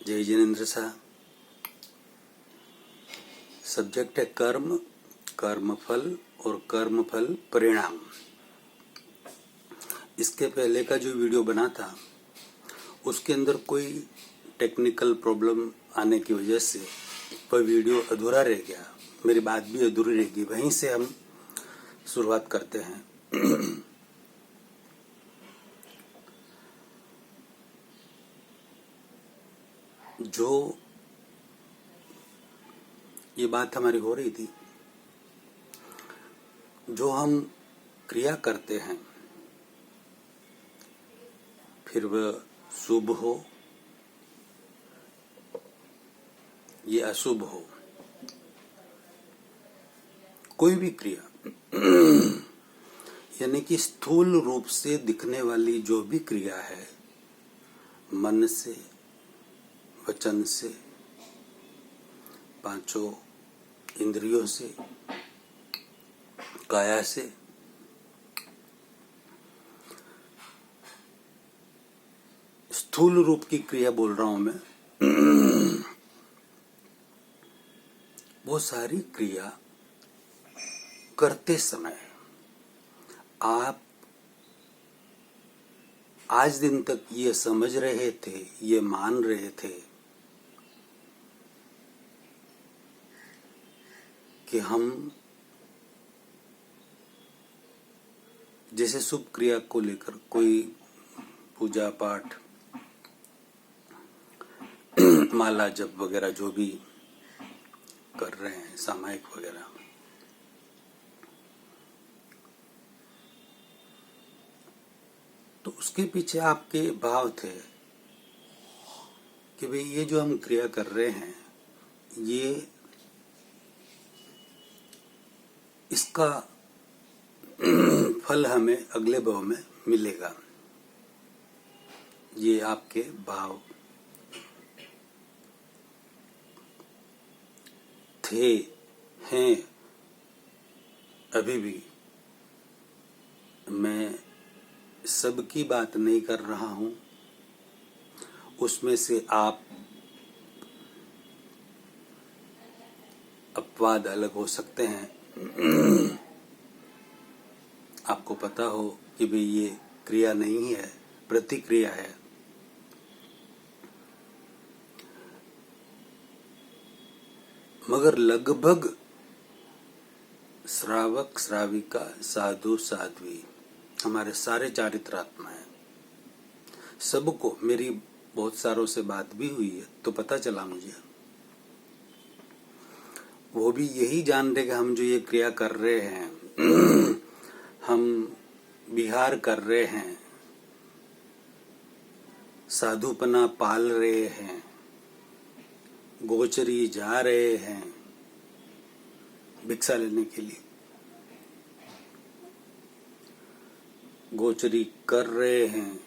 जय जिनेन्द्र शाह। सब्जेक्ट है कर्म, कर्मफल और कर्मफल परिणाम। इसके पहले का जो वीडियो बना था उसके अंदर कोई टेक्निकल प्रॉब्लम आने की वजह से वह वीडियो अधूरा रह गया, मेरी बात भी अधूरी रह गई। वहीं से हम शुरुआत करते हैं। जो ये बात हमारी हो रही थी, जो हम क्रिया करते हैं फिर वह शुभ हो या अशुभ हो, कोई भी क्रिया यानी कि स्थूल रूप से दिखने वाली जो भी क्रिया है, मन से, वचन से, पांचों इंद्रियों से, काया से, स्थूल रूप की क्रिया बोल रहा हूं मैं। वो सारी क्रिया करते समय आप आज दिन तक ये समझ रहे थे, ये मान रहे थे कि हम जैसे शुभ क्रिया को लेकर कोई पूजा पाठ, माला जप वगैरह जो भी कर रहे हैं, सामायिक वगैरह, तो उसके पीछे आपके भाव थे कि भाई ये जो हम क्रिया कर रहे हैं, ये इसका फल हमें अगले भाव में मिलेगा। ये आपके भाव थे, हैं, अभी भी। मैं सबकी बात नहीं कर रहा हूं, उसमें से आप अपवाद अलग हो सकते हैं। आपको पता हो कि भाई ये क्रिया नहीं है, प्रतिक्रिया है। मगर लगभग श्रावक श्राविका, साधु साध्वी, हमारे सारे चारित्रात्मा हैं। सबको, मेरी बहुत सारों से बात भी हुई है तो पता चला मुझे, वो भी यही जान रहे कि हम जो ये क्रिया कर रहे हैं, हम विहार कर रहे हैं, साधुपना पाल रहे हैं, गोचरी जा रहे हैं भिक्षा लेने के लिए, गोचरी कर रहे हैं,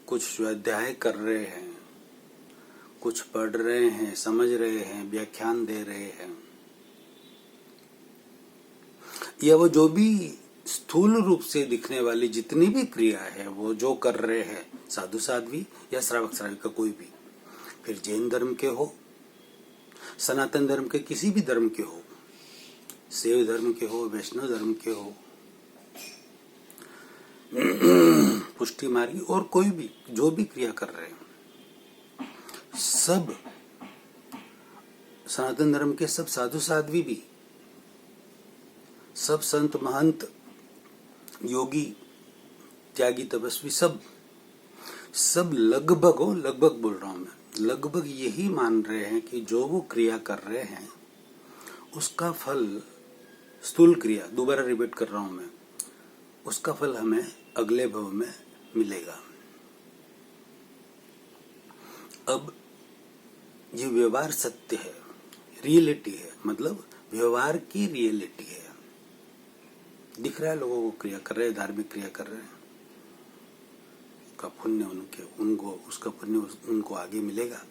कुछ स्वाध्याय कर रहे हैं, कुछ पढ़ रहे हैं, समझ रहे हैं, व्याख्यान दे रहे हैं, या वो जो भी स्थूल रूप से दिखने वाली जितनी भी क्रिया है वो जो कर रहे हैं, साधु साध्वी या श्रावक श्राविका कोई भी, फिर जैन धर्म के हो, सनातन धर्म के, किसी भी धर्म के हो, शैव धर्म के हो, वैष्णव धर्म के हो, पुष्टि मार्गी और कोई भी जो भी क्रिया कर रहे हैं, सब सनातन धर्म के, सब साधु साध्वी भी, सब संत महंत, योगी, त्यागी, तपस्वी, सब लगभग हो, लगभग बोल रहा हूं मैं, लगभग यही मान रहे हैं कि जो वो क्रिया कर रहे हैं उसका फल, स्थूल क्रिया, दोबारा रिपीट कर रहा हूं मैं, उसका फल हमें अगले भव में मिलेगा। अब ये व्यवहार सत्य है, रियलिटी है, मतलब व्यवहार की रियलिटी है। दिख रहा है लोगों को क्रिया कर रहे हैं, धार्मिक क्रिया कर रहे हैं, उसका पुण्य उसका पुण्य उनको आगे मिलेगा।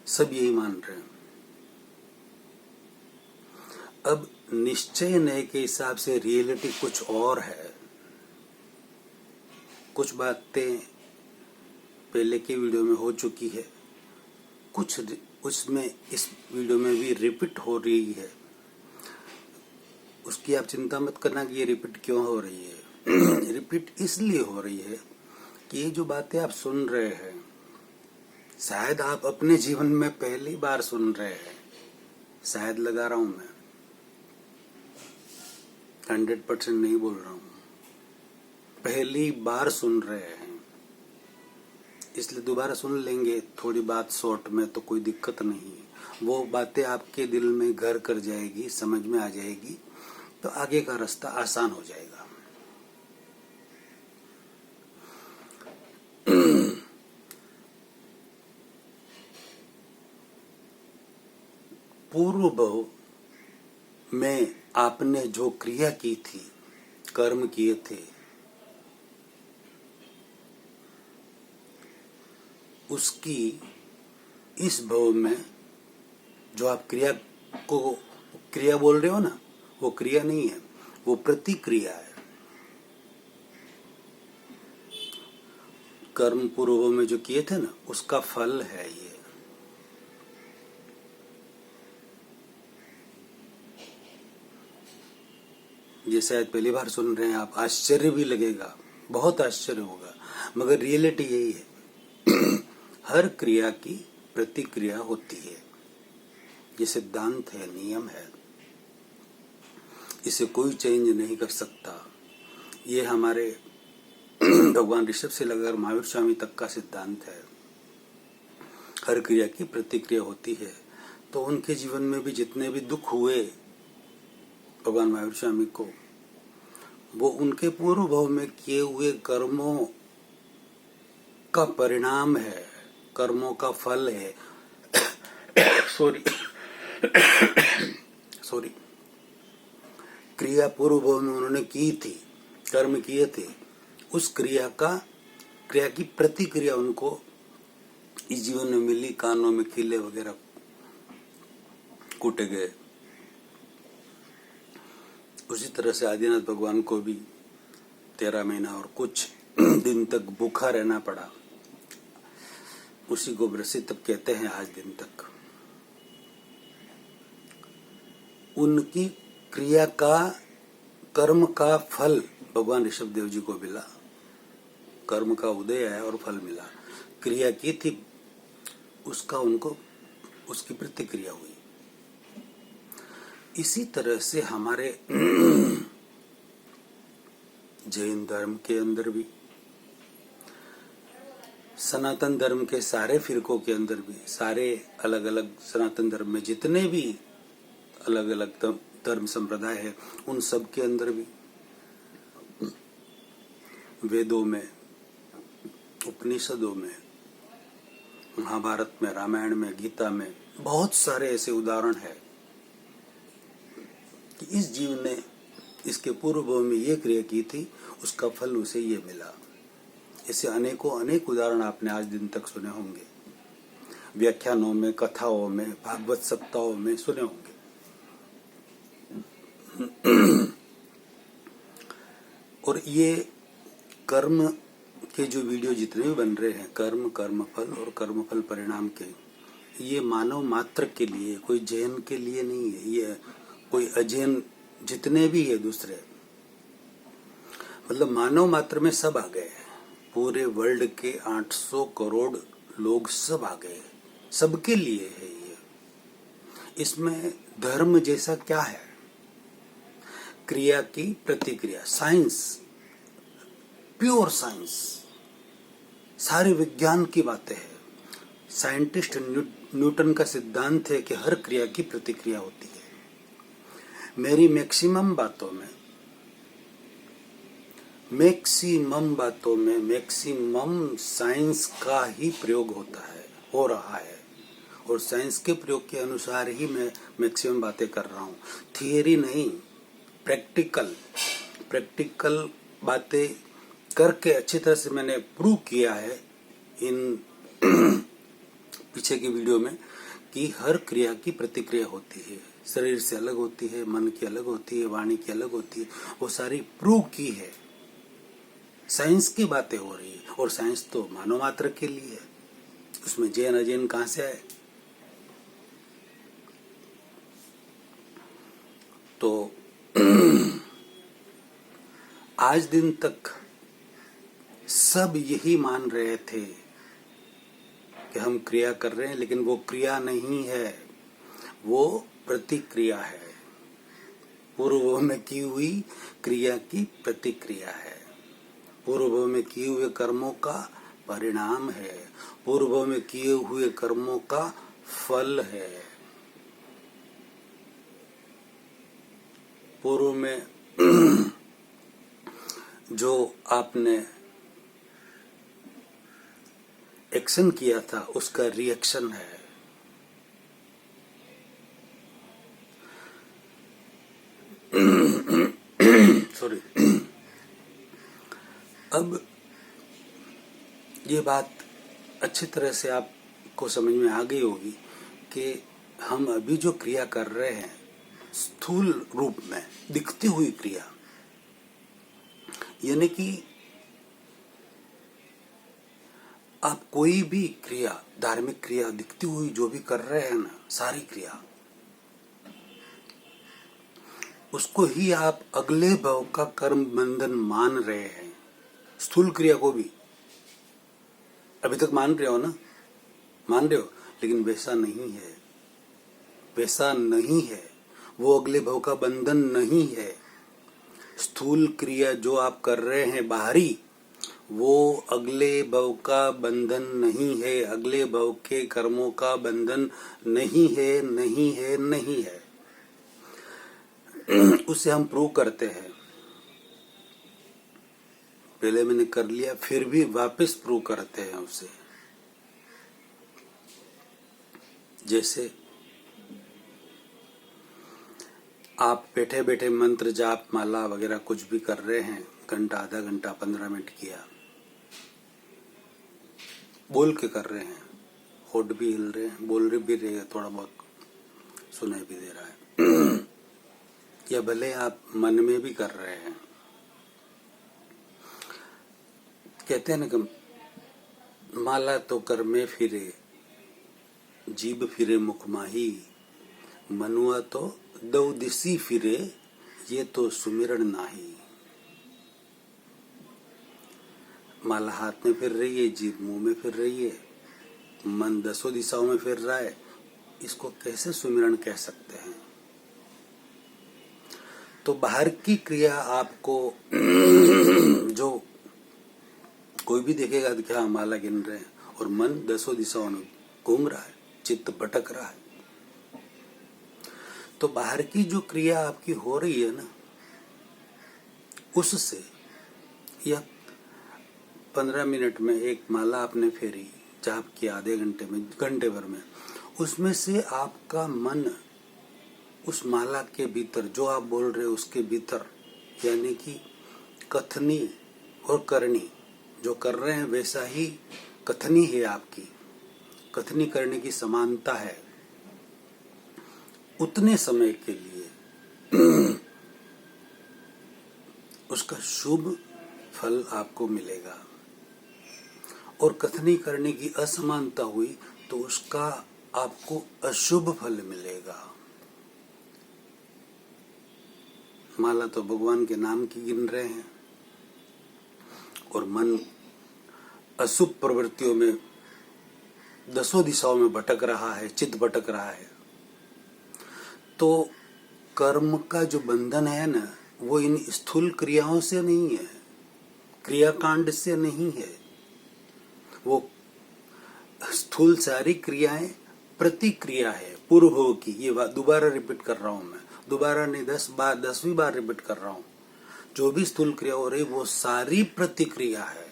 सब यही मान रहे हैं। अब निश्चय नए के हिसाब से रियलिटी कुछ और है। कुछ बातें पहले के वीडियो में हो चुकी है, कुछ उसमें इस वीडियो में भी रिपीट हो रही है। उसकी आप चिंता मत करना कि ये रिपीट क्यों हो रही है। रिपीट इसलिए हो रही है कि ये जो बातें आप सुन रहे हैं शायद आप अपने जीवन में पहली बार सुन रहे हैं। शायद लगा रहा हूं मैं, 100% नहीं बोल रहा हूं, पहली बार सुन रहे हैं, इसलिए दोबारा सुन लेंगे थोड़ी बात शॉर्ट में तो कोई दिक्कत नहीं। वो बातें आपके दिल में घर कर जाएगी, समझ में आ जाएगी, तो आगे का रास्ता आसान हो जाएगा। पूर्व भव में आपने जो क्रिया की थी, कर्म किए थे, उसकी इस भव में जो आप क्रिया को क्रिया बोल रहे हो ना, वो क्रिया नहीं है, वो प्रतिक्रिया है। कर्म पूर्व में जो किए थे ना, उसका फल है ये। शायद पहली बार सुन रहे हैं आप, आश्चर्य भी लगेगा, बहुत आश्चर्य होगा, मगर रियलिटी यही है। हर क्रिया की प्रतिक्रिया होती है, ये सिद्धांत है, नियम है, इसे कोई चेंज नहीं कर सकता। ये हमारे भगवान ऋषभ से लेकर महावीर स्वामी तक का सिद्धांत है। हर क्रिया की प्रतिक्रिया होती है। तो उनके जीवन में भी जितने भी दुख हुए भगवान महावीर स्वामी को, वो उनके पूर्व भव में किए हुए कर्मों का परिणाम है, कर्मों का फल है। सॉरी क्रिया पूर्व भव में उन्होंने की थी, कर्म किए थे, उस क्रिया की प्रतिक्रिया उनको इस जीवन में मिली। कानों में कीले वगैरह कूटे गए। उसी तरह से आदिनाथ भगवान को भी 13 महीना और कुछ दिन तक भूखा रहना पड़ा। उसी को व्रसी तप कहते हैं आज दिन तक। उनकी क्रिया का, कर्म का फल भगवान ऋषभ देव जी को मिला। कर्म का उदय है और फल मिला। क्रिया की थी, उसका उनको उसकी प्रतिक्रिया हुई। इसी तरह से हमारे जैन धर्म के अंदर भी, सनातन धर्म के सारे फिरकों के अंदर भी, सारे अलग अलग सनातन धर्म में जितने भी अलग अलग धर्म संप्रदाय है, उन सब के अंदर भी वेदों में, उपनिषदों में, महाभारत में, रामायण में, गीता में बहुत सारे ऐसे उदाहरण है कि इस जीव ने इसके पूर्व भव में ये क्रिया की थी, उसका फल उसे ये मिला। ऐसे अनेकों अनेक उदाहरण आपने आज दिन तक सुने होंगे, व्याख्यानों में, कथाओं में, भागवत सप्ताहों में सुने होंगे। और ये कर्म के जो वीडियो जितने भी बन रहे हैं, कर्म, कर्मफल और कर्मफल परिणाम के, ये मानव मात्र के लिए, कोई जैन के लिए नहीं है, ये कोई अजैन जितने भी है दूसरे, मतलब मानव मात्र में सब आ गए। पूरे वर्ल्ड के 800 करोड़ लोग सब आ गए, सबके लिए है ये। इसमें धर्म जैसा क्या है? क्रिया की प्रतिक्रिया, साइंस, प्योर साइंस, सारे विज्ञान की बातें हैं। साइंटिस्ट न्यूटन का सिद्धांत है कि हर क्रिया की प्रतिक्रिया होती है। मेरी मैक्सिमम बातों में मैक्सिमम साइंस का ही प्रयोग होता है, हो रहा है, और साइंस के प्रयोग के अनुसार ही मैं मैक्सिमम बातें कर रहा हूँ। थियरी नहीं, प्रैक्टिकल बातें करके अच्छी तरह से मैंने प्रूव किया है इन पीछे की वीडियो में कि हर क्रिया की प्रतिक्रिया होती है। शरीर से अलग होती है, मन की अलग होती है, वाणी की अलग होती है, वो सारी प्रूव की है। साइंस की बातें हो रही है, और साइंस तो मानव मात्र के लिए है, उसमें जैन अजैन कहां से आए? तो आज दिन तक सब यही मान रहे थे कि हम क्रिया कर रहे हैं, लेकिन वो क्रिया नहीं है, वो प्रतिक्रिया है। पूर्व में की हुई क्रिया की प्रतिक्रिया है, पूर्व में किए हुए कर्मों का परिणाम है, पूर्व में किए हुए कर्मों का फल है। पूर्व में जो आपने एक्शन किया था उसका रिएक्शन है। सॉरी। अब ये बात अच्छी तरह से आपको समझ में आ गई होगी कि हम अभी जो क्रिया कर रहे हैं, स्थूल रूप में दिखती हुई क्रिया, यानी कि आप कोई भी क्रिया, धार्मिक क्रिया दिखती हुई जो भी कर रहे हैं ना, सारी क्रिया, उसको ही आप अगले भव का कर्म बंधन मान रहे हैं। स्थूल क्रिया को भी अभी तक मान रहे हो ना, मान रहे हो, लेकिन वैसा नहीं है, वैसा नहीं है, वो अगले भव का बंधन नहीं है। स्थूल क्रिया जो आप कर रहे हैं बाहरी, वो अगले भव का बंधन नहीं है, अगले भव के कर्मों का बंधन नहीं है, नहीं है, नहीं है। उसे हम प्रूव करते हैं। पहले मैंने कर लिया, फिर भी वापस प्रूव करते हैं उसे। जैसे आप बैठे बैठे मंत्र जाप माला वगैरह कुछ भी कर रहे हैं, घंटा, आधा घंटा, 15 मिनट किया, बोल के कर रहे हैं, होठ भी हिल रहे हैं, बोल भी रहे हैं, थोड़ा बहुत सुनाई भी दे रहा है, या भले आप मन में भी कर रहे हैं। कहते हैं ना कि माला तो कर में फिरे, जीभ फिरे मुख माही, मनुआ तो दो दिसी फिरे, ये तो सुमिरन नाही। माला हाथ में फिर रही है, जीभ मुंह में फिर रही है, मन 10 दिशाओं में फिर रहा है, इसको कैसे सुमिरन कह सकते हैं? तो बाहर की क्रिया आपको जो कोई भी देखेगा कि हाँ माला गिन रहे हैं, और मन 10 दिशाओं में घूम रहा है, चित्त भटक रहा है। तो बाहर की जो क्रिया आपकी हो रही है ना, उससे या 15 मिनट में एक माला आपने फेरी, जाप किया आधे घंटे में, घंटे भर में, उसमें से आपका मन उस माला के भीतर जो आप बोल रहे हो उसके भीतर, यानी कि कथनी और करनी जो कर रहे हैं वैसा ही कथनी है आपकी, कथनी करने की समानता है। उतने समय के लिए उसका शुभ फल आपको मिलेगा, और कथनी करने की असमानता हुई तो उसका आपको अशुभ फल मिलेगा। माला तो भगवान के नाम की गिन रहे हैं, और मन अशुभ प्रवृत्तियों में 10 दिशाओं में भटक रहा है, चित्त भटक रहा है। तो कर्म का जो बंधन है ना, वो इन स्थूल क्रियाओं से नहीं है, क्रियाकांड से नहीं है। वो स्थूल सारी क्रियाएं प्रतिक्रिया है पूर्व की। ये बात दोबारा रिपीट कर रहा हूं मैं, दोबारा नहीं, 10वीं बार रिपीट कर रहा हूं। जो भी स्थूल क्रिया हो रही वो सारी प्रतिक्रिया है,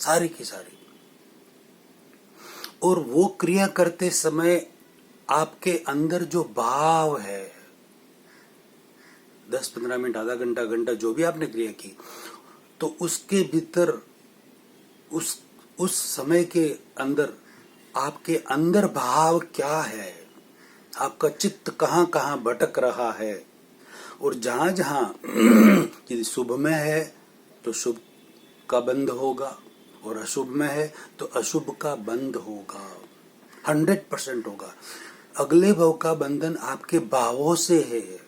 सारी की सारी। और वो क्रिया करते समय आपके अंदर जो भाव है, 10-15 मिनट, आधा घंटा, घंटा, जो भी आपने क्रिया की, तो उसके भीतर उस समय के अंदर आपके अंदर भाव क्या है, आपका चित्त कहाँ कहाँ भटक रहा है, और जहां जहां यदि शुभ में है तो शुभ का बंध होगा, और अशुभ में है तो अशुभ का बंध होगा, 100% होगा। अगले भाव का बंधन आपके भावों से है।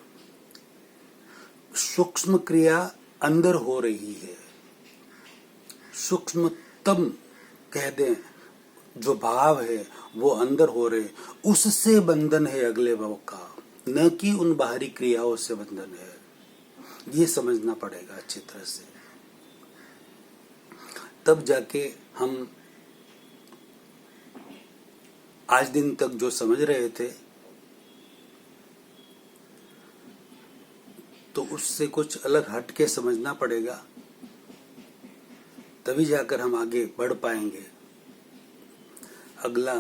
सूक्ष्म क्रिया अंदर हो रही है, सूक्ष्मतम कह दें जो भाव है वो अंदर हो रहे, उससे बंधन है अगले भाव का, न कि उन बाहरी क्रियाओं से बंधन है। ये समझना पड़ेगा अच्छी तरह से, तब जाके हम आज दिन तक जो समझ रहे थे तो उससे कुछ अलग हट के समझना पड़ेगा, तभी जाकर हम आगे बढ़ पाएंगे। अगला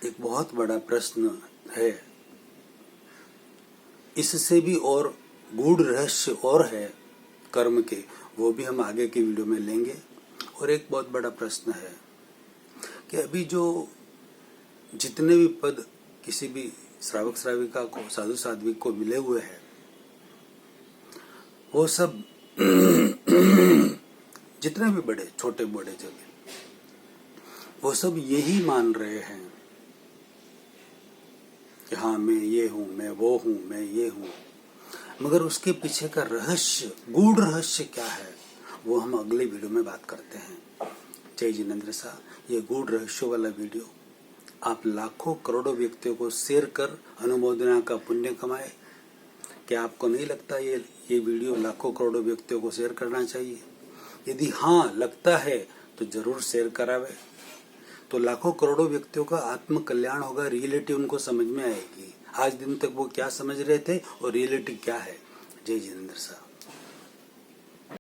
एक बहुत बड़ा प्रश्न है, इससे भी और गूढ़ रहस्य और है कर्म के, वो भी हम आगे की वीडियो में लेंगे। और एक बहुत बड़ा प्रश्न है कि अभी जो जितने भी पद किसी भी श्रावक श्राविका को, साधु साध्विक को मिले हुए हैं, वो सब जितने भी बड़े छोटे बड़े जगह, वो सब यही मान रहे हैं कि हाँ मैं ये हूं, मैं वो हूं, मैं ये हूं, मगर उसके पीछे का रहस्य, गूढ़ रहस्य क्या है, वो हम अगले वीडियो में बात करते हैं। जय जिनेंद्र साहब, ये गूढ़ रहस्य वाला वीडियो आप लाखों करोड़ों व्यक्तियों को शेयर कर अनुमोदना का पुण्य कमाए। क्या आपको नहीं लगता ये वीडियो लाखों करोड़ों व्यक्तियों को शेयर करना चाहिए? यदि हाँ लगता है तो जरूर शेयर करावे, तो लाखों करोड़ों व्यक्तियों का आत्म कल्याण होगा, रियलिटी उनको समझ में आएगी। आज दिन तक वो क्या समझ रहे थे और रियलिटी क्या है। जय जिनेंद्र साहब।